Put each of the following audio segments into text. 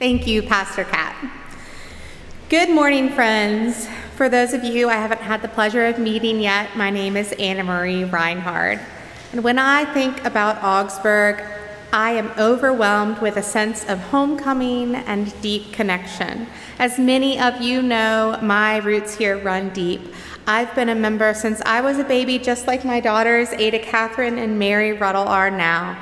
Thank you, Pastor Kat. Good morning, friends. For those of you I haven't had the pleasure of meeting yet, my name is Anna Marie Reinhard. And when I think about Augsburg, I am overwhelmed with a sense of homecoming and deep connection. As many of you know, my roots here run deep. I've been a member since I was a baby, just like my daughters, Ada Catherine and Mary Ruddle, are now.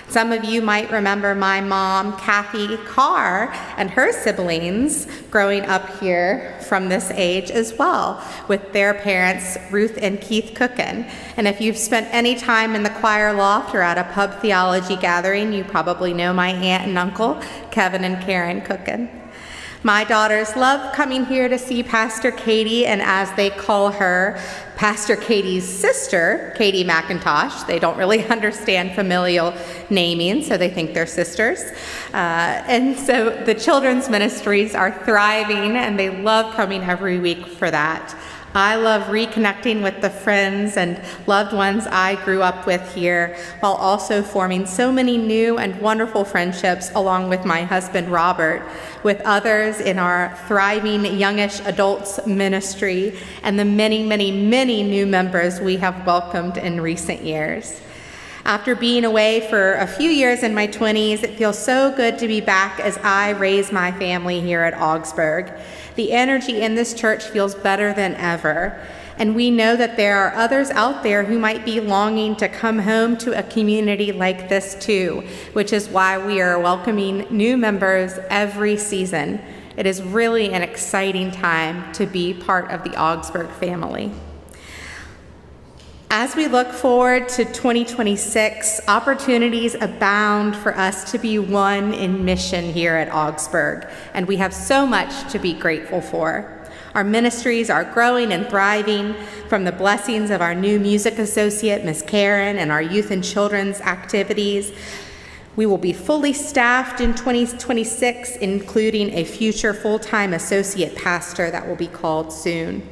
Some of you might remember my mom, Kathy Carr, and her siblings growing up here from this age as well, with their parents, Ruth and Keith Cookin. And if you've spent any time in the choir loft or at a pub theology gathering, you probably know my aunt and uncle, Kevin and Karen Cookin. My daughters love coming here to see Pastor Katie, and as they call her, Pastor Katie's sister, Katie McIntosh. They don't really understand familial naming, so they think they're sisters. And so the children's ministries are thriving, and they love coming every week for that. I love reconnecting with the friends and loved ones I grew up with here, while also forming so many new and wonderful friendships along with my husband, Robert, with others in our thriving youngish adults ministry, and the many, many, many new members we have welcomed in recent years. After being away for a few years in my 20s, it feels so good to be back as I raise my family here at Augsburg. The energy in this church feels better than ever, and we know that there are others out there who might be longing to come home to a community like this too, which is why we are welcoming new members every season. It is really an exciting time to be part of the Augsburg family. As we look forward to 2026, opportunities abound for us to be one in mission here at Augsburg, and we have so much to be grateful for. Our ministries are growing and thriving, from the blessings of our new music associate, Miss Karen, and our youth and children's activities. We will be fully staffed in 2026, including a future full-time associate pastor that will be called soon.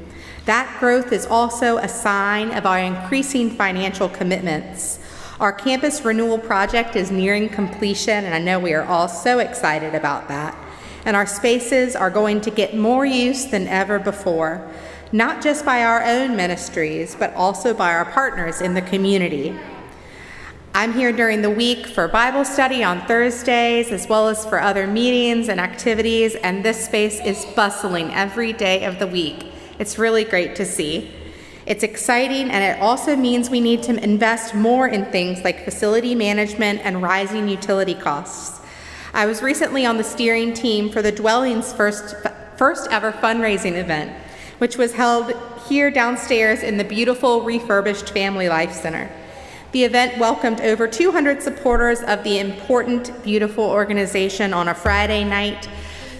That growth is also a sign of our increasing financial commitments. Our campus renewal project is nearing completion, and I know we are all so excited about that. And our spaces are going to get more use than ever before, not just by our own ministries, but also by our partners in the community. I'm here during the week for Bible study on Thursdays, as well as for other meetings and activities, and this space is bustling every day of the week. It's really great to see. It's exciting, and it also means we need to invest more in things like facility management and rising utility costs. I was recently on the steering team for the Dwelling's first ever fundraising event, which was held here downstairs in the beautiful refurbished Family Life Center. The event welcomed over 200 supporters of the important, beautiful organization on a Friday night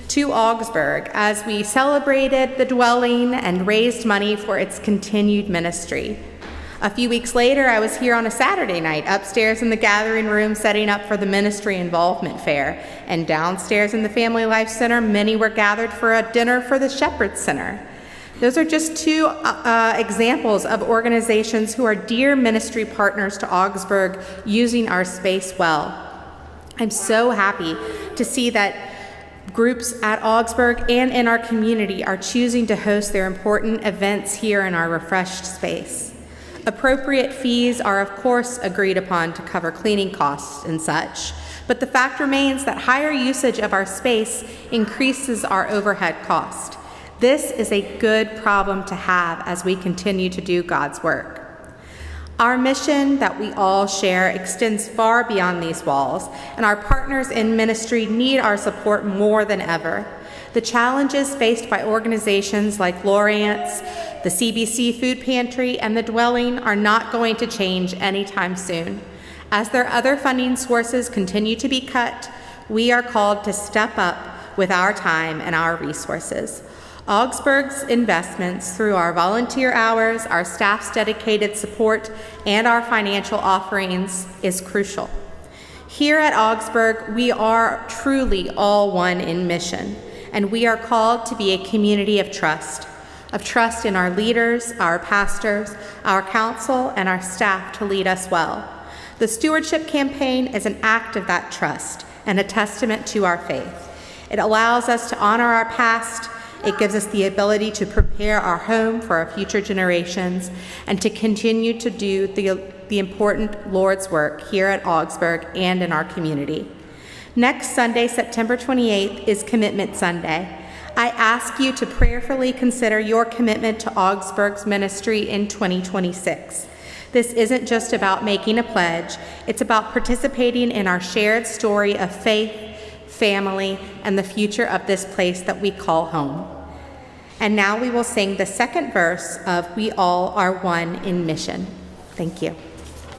to Augsburg as we celebrated the Dwelling and raised money for its continued ministry. A few weeks later, I was here on a Saturday night upstairs in the gathering room setting up for the Ministry Involvement Fair, and downstairs in the Family Life Center, many were gathered for a dinner for the Shepherd Center. Those are just two examples of organizations who are dear ministry partners to Augsburg using our space well. I'm so happy to see that groups at Augsburg and in our community are choosing to host their important events here in our refreshed space. Appropriate fees are, of course, agreed upon to cover cleaning costs and such, but the fact remains that higher usage of our space increases our overhead cost. This is a good problem to have as we continue to do God's work. Our mission that we all share extends far beyond these walls, and our partners in ministry need our support more than ever. The challenges faced by organizations like Lorient's, the CBC Food Pantry, and the Dwelling are not going to change anytime soon. As their other funding sources continue to be cut, we are called to step up with our time and our resources. Augsburg's investments through our volunteer hours, our staff's dedicated support, and our financial offerings is crucial. Here at Augsburg, we are truly all one in mission, and we are called to be a community of trust in our leaders, our pastors, our council, and our staff to lead us well. The stewardship campaign is an act of that trust and a testament to our faith. It allows us to honor our past. It gives us the ability to prepare our home for our future generations and to continue to do the important Lord's work here at Augsburg and in our community. Next Sunday, September 28th, is Commitment Sunday. I ask you to prayerfully consider your commitment to Augsburg's ministry in 2026. This isn't just about making a pledge, it's about participating in our shared story of faith, family, and the future of this place that we call home. And now we will sing the second verse of We All Are One in Mission. Thank you.